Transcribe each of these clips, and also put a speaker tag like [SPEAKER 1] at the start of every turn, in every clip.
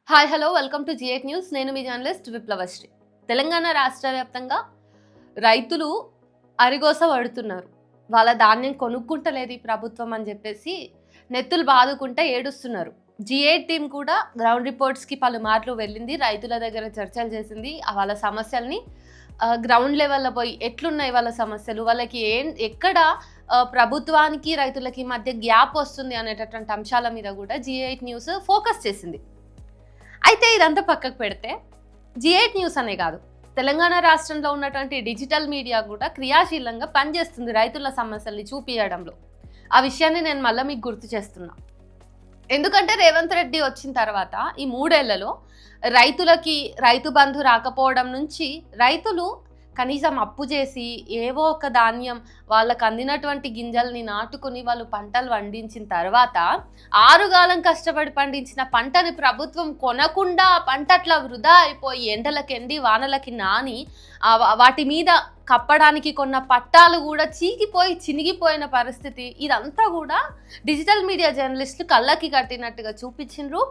[SPEAKER 1] Hi hello welcome to G8 news. నేను మీ journalist విప్లవశ్రీ. Telangana రాష్ట్ర వ్యాప్తంగా రైతులు అరిగోస పడుతున్నారు. వాళ్ళ ధాన్యం కొనుక్కుంటలేదు ఈ ప్రభుత్వం అని చెప్పేసి నెత్తులు బాదుకుంటా ఏడుస్తున్నారు. G8 టీం కూడా గ్రౌండ్ రిపోర్ట్స్కి పలుమార్లు వెళ్ళింది, రైతుల దగ్గర చర్చలు చేసింది. వాళ్ళ సమస్యల్ని గ్రౌండ్ లెవెల్లో పోయి ఎట్లున్నాయి వాళ్ళ సమస్యలు, వాళ్ళకి ఎక్కడ ప్రభుత్వానికి రైతులకి మధ్య గ్యాప్ వస్తుంది అనేటటువంటి అంశాల మీద కూడా G8 న్యూస్ ఫోకస్ చేసింది. అయితే ఇదంతా పక్కకు పెడితే G8 న్యూస్ అనే కాదు, తెలంగాణ రాష్ట్రంలో ఉన్నటువంటి డిజిటల్ మీడియా కూడా క్రియాశీలంగా పనిచేస్తుంది రైతుల సమస్యల్ని చూపించడంలో. ఆ విషయాన్ని నేను మళ్ళీ మీకు గుర్తు చేస్తున్నా. ఎందుకంటే రేవంత్ రెడ్డి వచ్చిన తర్వాత ఈ 3 ఏళ్లలో రైతులకి రైతు బంధు రాకపోవడం నుంచి రైతులు కనీసం అప్పు చేసి ఏవో ఒక ధాన్యం వాళ్ళకు అందినటువంటి గింజల్ని నాటుకుని వాళ్ళు పంటలు పండించిన తర్వాత ఆరుగాలం కష్టపడి పండించిన పంటని ప్రభుత్వం కొనకుండా పంట అట్లా వృధా అయిపోయి ఎండలకి ఎండి వానలకి నాని వాటి మీద కప్పడానికి కొన్న పట్టాలు కూడా చీకిపోయి చినిగిపోయిన పరిస్థితి. ఇదంతా కూడా డిజిటల్ మీడియా జర్నలిస్టులు కళ్ళకి కట్టినట్టుగా చూపించిండ్రు.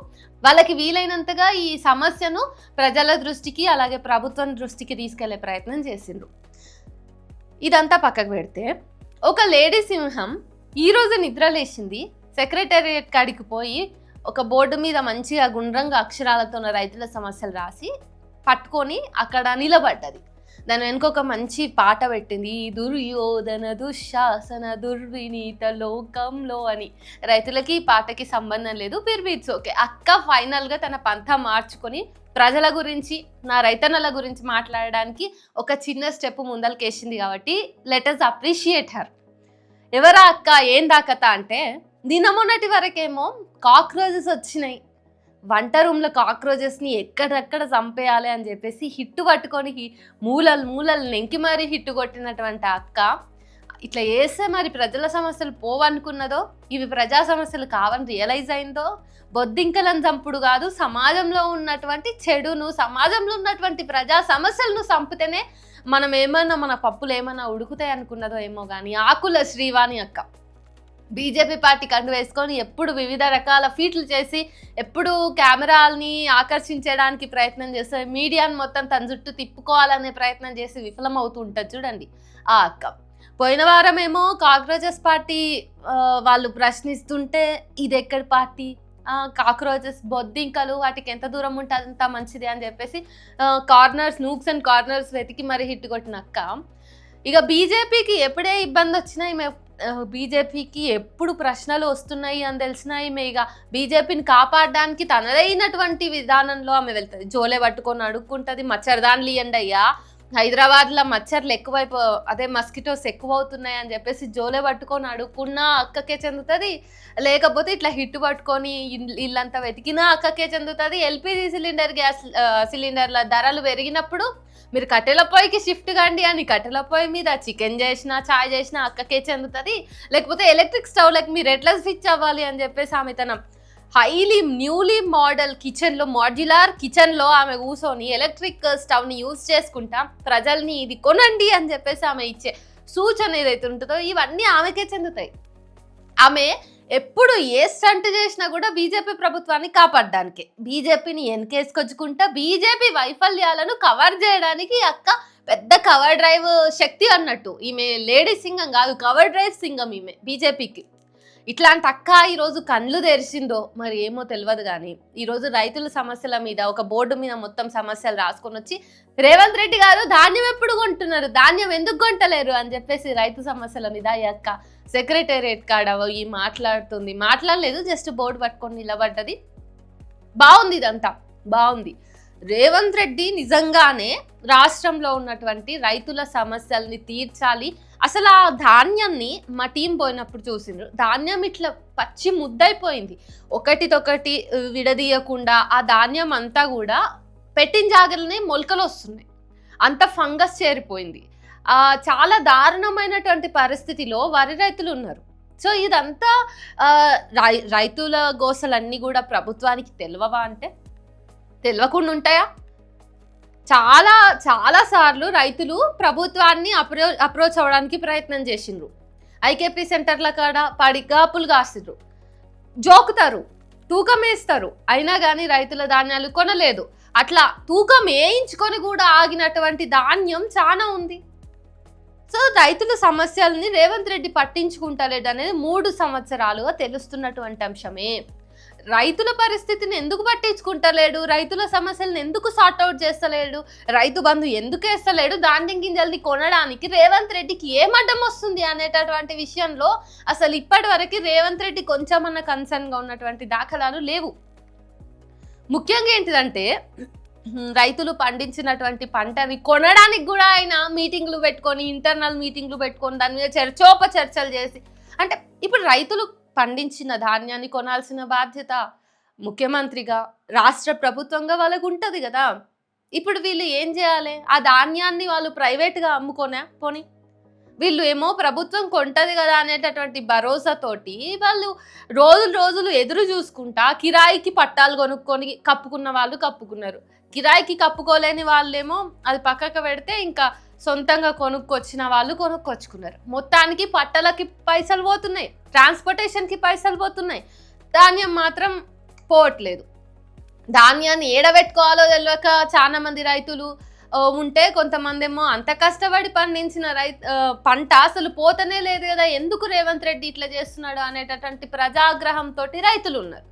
[SPEAKER 1] వాళ్ళకి వీలైనంతగా ఈ సమస్యను ప్రజల దృష్టికి అలాగే ప్రభుత్వం దృష్టికి తీసుకెళ్లే ప్రయత్నం చేసిండ్రు. ఇదంతా పక్కకు పెడితే ఒక లేడీ సింహం ఈరోజు నిద్రలేసింది, సెక్రటేరియట్ కాడికి పోయి ఒక బోర్డు మీద మంచిగా గుండ్రంగా అక్షరాలతో రైతుల సమస్యలు రాసి పట్టుకొని అక్కడ నిలబడ్డది. దాని వెనుక ఒక మంచి పాట పెట్టింది, ఈ దుర్యోధన దుశ్శాసన దుర్వినీత లోకంలో అని. రైతులకి ఈ పాటకి సంబంధం లేదు, ఇట్స్ ఓకే. అక్క ఫైనల్గా తన పంథా మార్చుకొని ప్రజల గురించి, నా రైతన్నల గురించి మాట్లాడడానికి ఒక చిన్న స్టెప్ ముందలకేసింది. కాబట్టి లెట్ us అప్రిషియేట్ హర్. ఎవరా అక్క, ఏం దాకత అంటే, నిన్నమొన్నటి వరకేమో కాక్రోచెస్ వచ్చినాయి, వంట రూమ్లో కాక్రోచెస్ని ఎక్కడెక్కడ చంపేయాలి అని చెప్పేసి హిట్టు పట్టుకొని మూలలు నెంకి మరీ హిట్టు కొట్టినటువంటి అక్క ఇట్లా చేస్తే మరి ప్రజల సమస్యలు పోవనుకున్నదో, ఇవి ప్రజా సమస్యలు కావని రియలైజ్ అయిందో, బొద్దింకలను చంపుడు కాదు, సమాజంలో ఉన్నటువంటి చెడును, సమాజంలో ఉన్నటువంటి ప్రజా సమస్యలను చంపితేనే మనం ఏమన్నా, మన పప్పులు ఏమన్నా ఉడుకుతాయి అనుకున్నదో ఏమో. కానీ ఆకుల శ్రీవాణి అక్క బీజేపీ పార్టీ కండు వేసుకొని ఎప్పుడు వివిధ రకాల ఫీట్లు చేసి ఎప్పుడు కెమెరాల్ని ఆకర్షించడానికి ప్రయత్నం చేస్తారు, మీడియాని మొత్తం తన చుట్టూ తిప్పుకోవాలనే ప్రయత్నం చేసి విఫలమవుతూ ఉంటుంది చూడండి ఆ అక్క. పోయిన వారం ఏమో కాక్రోచెస్ పార్టీ వాళ్ళు ప్రశ్నిస్తుంటే, ఇది ఎక్కడి పార్టీ, కాక్రోచెస్ బొద్దింకలు వాటికి ఎంత దూరం ఉంటే అంత మంచిది అని చెప్పేసి నూక్స్ అండ్ కార్నర్స్ వెతికి మరి హిట్ కొట్టిన అక్క. ఇక బీజేపీకి ఎప్పుడే ఇబ్బంది వచ్చినా ఈమె, బీజేపీకి ఎప్పుడు ప్రశ్నలు వస్తున్నాయి అని తెలిసినా ఈమె ఇక బీజేపీని కాపాడడానికి తనదైనటువంటి విధానంలో ఆమె వెళ్తుంది. జోలే పట్టుకొని అడుక్కుంటుంది, మచ్చర్దాన్లు ఇవ్వండి అయ్యా, హైదరాబాద్లో మచ్చర్లు అదే మస్కిటోస్ ఎక్కువ అవుతున్నాయి అని చెప్పేసి జోలే పట్టుకొని అడుక్కున్నా అక్కకే చెందుతుంది, లేకపోతే ఇట్లా హిట్ పట్టుకొని ఇల్లంతా వెతికినా అక్కకే చెందుతుంది. ఎల్పిజి గ్యాస్ సిలిండర్ల ధరలు పెరిగినప్పుడు మీరు కట్టెల పొయ్యికి షిఫ్ట్ కండి అని కట్టెల పొయ్యి మీద చికెన్ చేసినా చాయ్ చేసినా అక్కకే చెందుతుంది. లేకపోతే ఎలక్ట్రిక్ స్టవ్లకి మీరు ఎట్లా స్విచ్ అవ్వాలి అని చెప్పేసి ఆమె తన న్యూలీ మోడల్ కిచెన్లో, మాడ్యులర్ కిచెన్లో ఆమె కూర్చొని ఎలక్ట్రిక్ స్టవ్ని యూజ్ చేసుకుంటా ప్రజల్ని ఇది కొనండి అని చెప్పేసి ఆమె ఇచ్చే సూచన ఏదైతే ఉంటుందో ఇవన్నీ ఆమెకే చెందుతాయి. ఆమె ఎప్పుడు ఏ స్టంట్ చేసినా కూడా బీజేపీ ప్రభుత్వాన్ని కాపాడడానికి, బీజేపీని వెనకేసుకొచ్చుకుంటా బీజేపీ వైఫల్యాలను కవర్ చేయడానికి అక్క పెద్ద కవర్ డ్రైవ్ శక్తి అన్నట్టు. ఈమె లేడీ సింగం కాదు, కవర్ డ్రైవ్ సింగం ఈమె బీజేపీకి. ఇట్లాంటి అక్క ఈరోజు కళ్ళు తెరిచిందో మరి ఏమో తెలియదు. కానీ ఈరోజు రైతుల సమస్యల మీద ఒక బోర్డు మీద మొత్తం సమస్యలు రాసుకొని వచ్చి, రేవంత్ రెడ్డి గారు ధాన్యం ఎప్పుడు కొంటున్నారు, ధాన్యం ఎందుకు కొంటలేరు అని చెప్పేసి రైతు సమస్యల మీద ఈ అక్క సెక్రటేరియట్ కాడ ఈ మాట్లాడలేదు, జస్ట్ బోర్డు పట్టుకొని నిలబడ్డది. బాగుంది, ఇదంతా బాగుంది. రేవంత్ రెడ్డి నిజంగానే రాష్ట్రంలో ఉన్నటువంటి రైతుల సమస్యల్ని తీర్చాలి. అసలు ఆ ధాన్యాన్ని మా టీం పోయినప్పుడు చూసిండ్రు, ధాన్యం ఇట్లా పచ్చి ముద్దైపోయింది, ఒకటితొకటి విడదీయకుండా ఆ ధాన్యం అంతా కూడా పెట్టిన జాగలనే మొలకలు వస్తున్నాయి, అంత ఫంగస్ చేరిపోయింది. చాలా దారుణమైనటువంటి పరిస్థితిలో వరి రైతులు ఉన్నారు. సో ఇదంతా రైతుల గోసలన్నీ కూడా ప్రభుత్వానికి తెలియవా అంటే తెలియకుండా ఉంటాయా? చాలా సార్లు రైతులు ప్రభుత్వాన్ని అప్రోచ్ అవ్వడానికి ప్రయత్నం చేసిండ్రు. ఐకేపీ సెంటర్ల కాడ పడి గాపులు కాసిండ్రు, జోకుతారు, తూకం వేస్తారు, అయినా కానీ రైతుల ధాన్యాలు కొనలేదు. అట్లా తూకం వేయించుకొని కూడా ఆగినటువంటి ధాన్యం చాలా ఉంది. సో రైతుల సమస్యల్ని రేవంత్ రెడ్డి పట్టించుకుంటలేడు అనేది 3 సంవత్సరాలుగా తెలుస్తున్నటువంటి అంశమే. రైతుల పరిస్థితిని ఎందుకు పట్టించుకుంటలేడు, రైతుల సమస్యలను ఎందుకు సార్ట్అవుట్ చేస్తలేడు, రైతు బంధు ఎందుకు వేస్తలేడు, ధాన్యం గింజల్ని కొనడానికి రేవంత్ రెడ్డికి ఏం అడ్డం వస్తుంది అనేటటువంటి విషయంలో అసలు ఇప్పటి వరకు రేవంత్ రెడ్డి కొంచెమన్నా కన్సర్న్గా ఉన్నటువంటి దాఖలాలు లేవు. ముఖ్యంగా ఏంటిదంటే రైతులు పండించినటువంటి పంటని కొనడానికి కూడా ఆయన మీటింగ్లు పెట్టుకొని, ఇంటర్నల్ మీటింగ్లు పెట్టుకొని దాని మీద చర్చలు చేసి, అంటే ఇప్పుడు రైతులు పండించిన ధాన్యాన్ని కొనాల్సిన బాధ్యత ముఖ్యమంత్రిగా, రాష్ట్ర ప్రభుత్వంగా వాళ్ళకు ఉంటుంది కదా. ఇప్పుడు వీళ్ళు ఏం చేయాలి, ఆ ధాన్యాన్ని వాళ్ళు ప్రైవేట్గా అమ్ముకోనా పోనీ, వీళ్ళు ఏమో ప్రభుత్వం కొంటది కదా అనేటటువంటి భరోసాతోటి వాళ్ళు రోజులు ఎదురు చూసుకుంటా కిరాయికి పట్టాలు కొనుక్కొని కప్పుకున్న వాళ్ళు కప్పుకున్నారు. కిరాయికి కప్పుకోలేని వాళ్ళేమో అది పక్కకు పెడితే ఇంకా సొంతంగా కొనుక్కొచ్చిన వాళ్ళు కొనుక్కొచ్చుకున్నారు. మొత్తానికి పట్టలకి పైసలు పోతున్నాయి, ట్రాన్స్పోర్టేషన్కి పైసలు పోతున్నాయి, ధాన్యం మాత్రం పోవట్లేదు. ధాన్యాన్ని ఏడబెట్టుకోవాలో తెలియక చాలా మంది రైతులు ఉంటే, కొంతమంది ఏమో అంత కష్టపడి పండించిన పంట అసలు పోతనే లేదు కదా, ఎందుకు రేవంత్ రెడ్డి ఇట్లా చేస్తున్నాడు అనేటటువంటి ప్రజాగ్రహంతో రైతులు ఉన్నారు.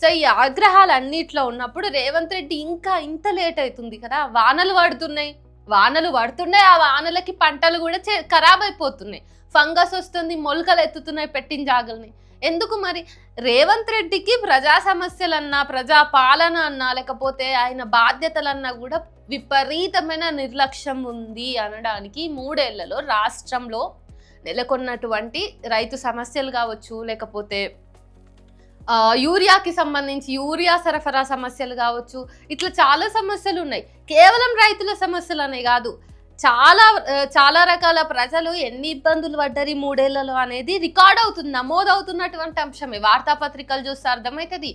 [SPEAKER 1] సో ఈ ఆగ్రహాలన్నిట్లో ఉన్నప్పుడు రేవంత్ రెడ్డి ఇంకా ఇంత లేట్ అవుతుంది కదా. వానలు పడుతున్నాయి, ఆ వానలకి పంటలు కూడా ఖరాబ్ అయిపోతున్నాయి, ఫంగస్ వస్తుంది, మొలకలు ఎత్తుతున్నాయి పెట్టిన జాగల్ని. ఎందుకు మరి రేవంత్ రెడ్డికి ప్రజా సమస్యలన్నా, ప్రజా పాలన అన్నా, లేకపోతే ఆయన బాధ్యతలన్నా కూడా విపరీతమైన నిర్లక్ష్యం ఉంది అనడానికి 3 ఏళ్లలో రాష్ట్రంలో నెలకొన్నటువంటి రైతు సమస్యలు కావచ్చు, లేకపోతే యూరియాకి సంబంధించి యూరియా సరఫరా సమస్యలు కావచ్చు, ఇట్లా చాలా సమస్యలు ఉన్నాయి. కేవలం రైతుల సమస్యలు అనే కాదు, చాలా రకాల ప్రజలు ఎన్ని ఇబ్బందులు పడ్డారు 3 ఏళ్లలో అనేది రికార్డ్ అవుతుంది, నమోదవుతున్నటువంటి అంశమే. వార్తాపత్రికలు చూస్తే అర్థమవుతుంది,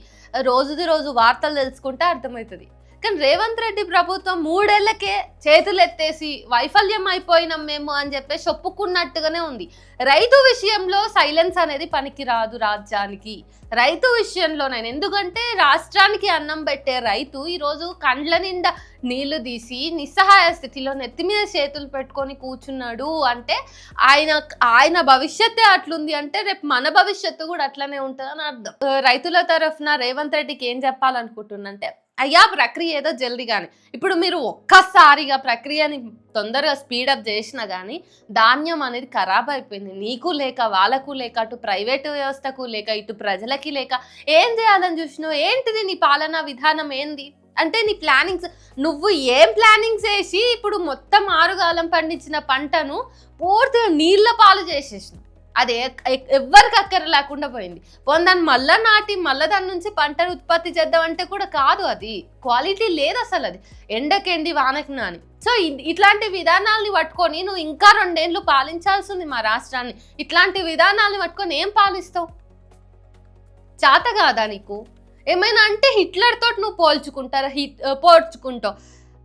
[SPEAKER 1] రోజు వార్తలు తెలుసుకుంటే అర్థమవుతుంది. కానీ రేవంత్ రెడ్డి ప్రభుత్వం 3 ఏళ్లకే చేతులు ఎత్తేసి వైఫల్యం అయిపోయినాం మేము అని చెప్పేసి ఒప్పుకున్నట్టుగానే ఉంది. రైతు విషయంలో సైలెన్స్ అనేది పనికిరాదు రాజ్యానికి. రైతు విషయంలోనైనా, ఎందుకంటే రాష్ట్రానికి అన్నం పెట్టే రైతు ఈరోజు కండ్ల నిండా నీళ్లు తీసి నిస్సహాయ స్థితిలో నెత్తి మీద చేతులు పెట్టుకొని కూర్చున్నాడు అంటే ఆయన భవిష్యత్తే అట్లుంది అంటే రేపు మన భవిష్యత్తు కూడా అట్లనే ఉంటుందని అర్థం. రైతుల తరఫున రేవంత్ రెడ్డికి ఏం చెప్పాలనుకుంటున్నంటే, అయ్యా ప్రక్రియ ఏదో జల్దీ కానీ, ఇప్పుడు మీరు ఒక్కసారిగా ప్రక్రియని తొందరగా స్పీడప్ చేసినా కానీ ధాన్యం అనేది ఖరాబ్ అయిపోయింది. నీకు లేక, వాళ్ళకు లేక, అటు ప్రైవేటు వ్యవస్థకు లేక, ఇటు ప్రజలకి లేక, ఏం చేయాలని చూసినావు? ఏంటిది నీ పాలనా విధానం ఏంది అంటే నీ ప్లానింగ్స్, నువ్వు ఏం ప్లానింగ్స్ వేసి ఇప్పుడు మొత్తం ఆరుగాలం పండించిన పంటను పూర్తిగా నీళ్ళ పాలు చేసేసినావు. అది ఎవ్వరికి అక్కర లేకుండా పోయింది. దాన్ని మళ్ళా నాటి మళ్ళీ దాని నుంచి పంటను ఉత్పత్తి చేద్దామంటే కూడా కాదు, అది క్వాలిటీ లేదు అసలు, అది ఎండకెండి వానకి నాని. సో ఇట్లాంటి విధానాలని పట్టుకొని నువ్వు ఇంకా 2 ఏళ్ళు పాలించాల్సి ఉంది మా రాష్ట్రాన్ని. ఇట్లాంటి విధానాలని పట్టుకొని ఏం పాలిస్తావు? చేత కాదా నీకు? ఏమైనా అంటే హిట్లర్ తోటి నువ్వు పోల్చుకుంటావు.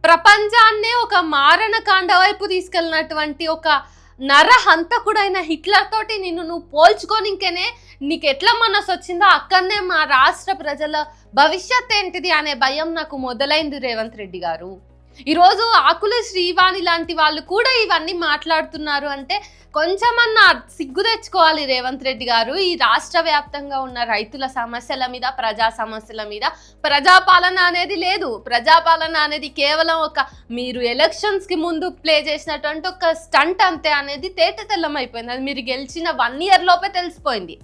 [SPEAKER 1] ప్రపంచాన్నే ఒక మారణకాండ వైపు తీసుకెళ్ళినటువంటి ఒక నరహంతకుడైన హిట్లర్ తోటి నువ్వు పోల్చుకొని ఇంకేనే నీకు ఎట్లా మనసు వచ్చిందో అక్కడనే మా రాష్ట్ర ప్రజల భవిష్యత్ ఏంటిది అనే భయం నాకు మొదలైంది రేవంత్ రెడ్డి గారు. ఈరోజు ఆకుల శ్రీవాణి లాంటి వాళ్ళు కూడా ఇవన్నీ మాట్లాడుతున్నారు అంటే కొంచెమన్నా సిగ్గు తెచ్చుకోవాలి రేవంత్ రెడ్డి గారు. ఈ రాష్ట్ర వ్యాప్తంగా ఉన్న రైతుల సమస్యల మీద, ప్రజా సమస్యల మీద ప్రజాపాలన అనేది లేదు. ప్రజాపాలన అనేది కేవలం మీరు ఎలక్షన్స్కి ముందు ప్లే చేసినటువంటి ఒక స్టంట్ అంతే అనేది తేటతెల్లం అయిపోయింది. అది మీరు గెలిచిన 1 ఇయర్ లోపే తెలిసిపోయింది.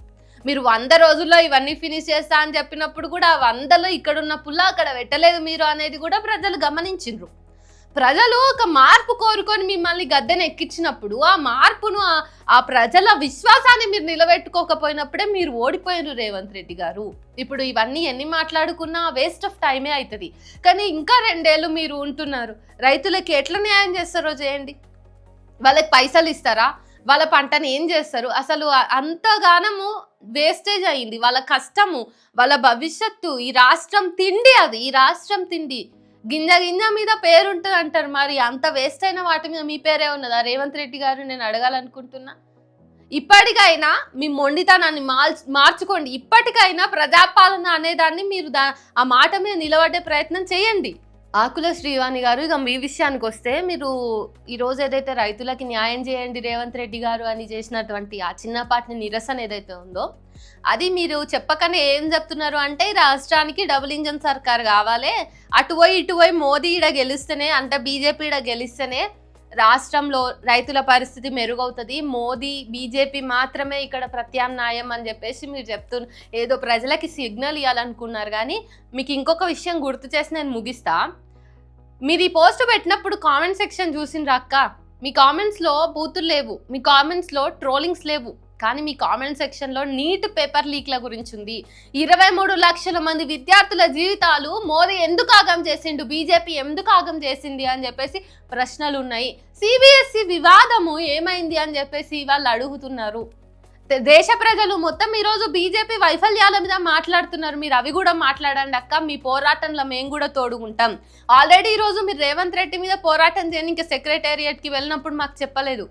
[SPEAKER 1] మీరు 100 రోజుల్లో ఇవన్నీ ఫినిష్ చేస్తా అని చెప్పినప్పుడు కూడా 100లో ఇక్కడున్న పుల్ల అక్కడ పెట్టలేదు మీరు అనేది కూడా ప్రజలు గమనించిండ్రు. ప్రజలు ఒక మార్పు కోరుకొని మిమ్మల్ని గద్దెను ఎక్కించినప్పుడు ఆ మార్పును, ఆ ప్రజల విశ్వాసాన్ని మీరు నిలబెట్టుకోకపోయినప్పుడే మీరు ఓడిపోయారు రేవంత్ రెడ్డి గారు. ఇప్పుడు ఇవన్నీ ఎన్ని మాట్లాడుకున్నా వేస్ట్ ఆఫ్ టైమే అవుతుంది. కానీ ఇంకా 2 ఏళ్ళు మీరు ఉంటున్నారు. రైతులకి ఎట్లా న్యాయం చేస్తారో చేయండి. వాళ్ళకి పైసలు ఇస్తారా? వాళ్ళ పంటను ఏం చేస్తారు? అసలు అంతగానము వేస్టేజ్ అయింది. వాళ్ళ కష్టము, వాళ్ళ భవిష్యత్తు, ఈ రాష్ట్రం తిండి, అది ఈ రాష్ట్రం తిండి గింజ మీద పేరు ఉంటుంది అంటారు. మరి అంత వేస్ట్ అయిన వాటి మీద మీ పేరే ఉన్నదా రేవంత్ రెడ్డి గారు? నేను అడగాలనుకుంటున్నా. ఇప్పటికైనా మీ మొండితనాన్ని మార్చుకోండి. ఇప్పటికైనా ప్రజాపాలన అనేదాన్ని మీరు ఆ మాట మీద నిలబడే ప్రయత్నం చేయండి. ఆకుల శ్రీవాణి గారు, ఇక మీ విషయానికి వస్తే, మీరు ఈరోజు ఏదైతే రైతులకి న్యాయం చేయండి రేవంత్ రెడ్డి గారు అని చేసినటువంటి ఆ చిన్నపాటి నిరసన ఏదైతే ఉందో, అది మీరు చెప్పకనే ఏం చెప్తున్నారు అంటే, రాష్ట్రానికి డబుల్ ఇంజన్ సర్కార్ కావాలి, అటుపోయి ఇటుపోయి మోదీ ఈడ గెలిస్తేనే, అంటే బీజేపీ ఈడ గెలిస్తేనే రాష్ట్రంలో రైతుల పరిస్థితి మెరుగవుతుంది, మోదీ బీజేపీ మాత్రమే ఇక్కడ ప్రత్యామ్నాయం అని చెప్పేసి మీరు ఏదో ప్రజలకి సిగ్నల్ ఇవ్వాలనుకున్నారు. కానీ మీకు ఇంకొక విషయం గుర్తు చేసి నేను ముగిస్తా. మీరు ఈ పోస్ట్ పెట్టినప్పుడు కామెంట్ సెక్షన్ చూసిండ్రా అక్క? మీ కామెంట్స్లో బూతులు లేవు, మీ కామెంట్స్లో ట్రోలింగ్స్ లేవు, కానీ మీ కామెంట్ సెక్షన్లో నీట్ పేపర్ లీక్ల గురించి ఉంది. 23 లక్షల మంది విద్యార్థుల జీవితాలు మోదీ ఎందుకు ఆగం చేసిండు, బీజేపీ ఎందుకు ఆగం చేసింది అని చెప్పేసి ప్రశ్నలు ఉన్నాయి. సిబిఎస్ఈ వివాదము ఏమైంది అని చెప్పేసి వాళ్ళు అడుగుతున్నారు. దేశ ప్రజలు మొత్తం ఈరోజు బీజేపీ వైఫల్యాల మీద మాట్లాడుతున్నారు. మీరు అవి కూడా మాట్లాడండి అక్క, మీ పోరాటంలో మేము కూడా తోడుకుంటాం. ఆల్రెడీ ఈరోజు మీరు రేవంత్ రెడ్డి మీద పోరాటం చేయని ఇంకా సెక్రటేరియట్కి వెళ్ళినప్పుడు మాకు చెప్పలేదు,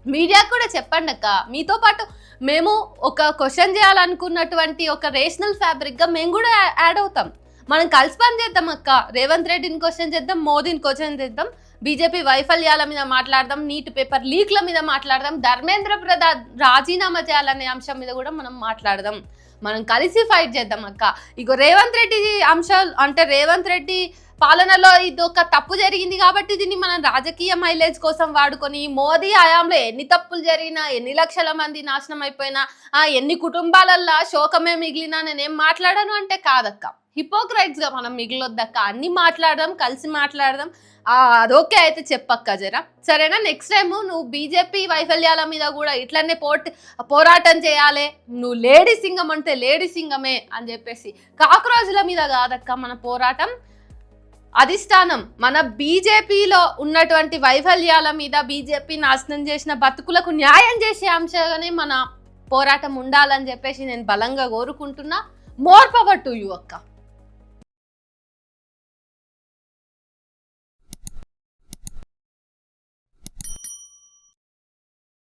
[SPEAKER 1] మీడియాకు కూడా చెప్పండి అక్క. మీతో పాటు మేము ఒక క్వశ్చన్ చేయాలనుకున్నటువంటి ఒక రేషనల్ ఫ్యాబ్రిక్గా మేము కూడా యాడ్ అవుతాం. మనం కలిసి పని చేద్దాం అక్క. రేవంత్ రెడ్డిని క్వశ్చన్ చేద్దాం, మోదీని క్వశ్చన్ చేద్దాం, బీజేపీ వైఫల్యాల మీద మాట్లాడదాం, నీట్ పేపర్ లీక్ల మీద మాట్లాడదాం, ధర్మేంద్ర ప్రధాన్ రాజీనామా చేయాలనే అంశం మీద కూడా మనం మాట్లాడదాం. మనం కలిసి ఫైట్ చేద్దాం అక్క. ఇగో రేవంత్ రెడ్డి అంశాలు అంటే, రేవంత్ రెడ్డి పాలనలో ఇది ఒక తప్పు జరిగింది కాబట్టి దీన్ని మనం రాజకీయ మైలేజ్ కోసం వాడుకొని, మోదీ హయాంలో ఎన్ని తప్పులు జరిగినా, ఎన్ని లక్షల మంది నాశనం అయిపోయినా, ఎన్ని కుటుంబాలల్లో శోకమే మిగిలినా నేనేం మాట్లాడాను అంటే కాదక్క. హిపోక్రైట్స్గా మనం మిగిలొద్దక్క. అన్ని మాట్లాడదాం, కలిసి మాట్లాడదాం. అదొకే అయితే చెప్పక్క జరా, సరేనా? నెక్స్ట్ టైము నువ్వు బీజేపీ వైఫల్యాల మీద కూడా ఇట్లనే పోరాటం చేయాలి. నువ్వు లేడీ సింగం అంటే లేడీ సింగమే అని చెప్పేసి, కాక్రోజుల మీద కాదక్క మన పోరాటం. అధిష్టానం మన బీజేపీలో ఉన్నటువంటి వైఫల్యాల మీద, బీజేపీ నాశనం చేసిన బతుకులకు న్యాయం చేసే అంశంగానే మన పోరాటం ఉండాలని చెప్పేసి నేను బలంగా కోరుకుంటున్నా. మోర్ పవర్ టు యూ అక్క.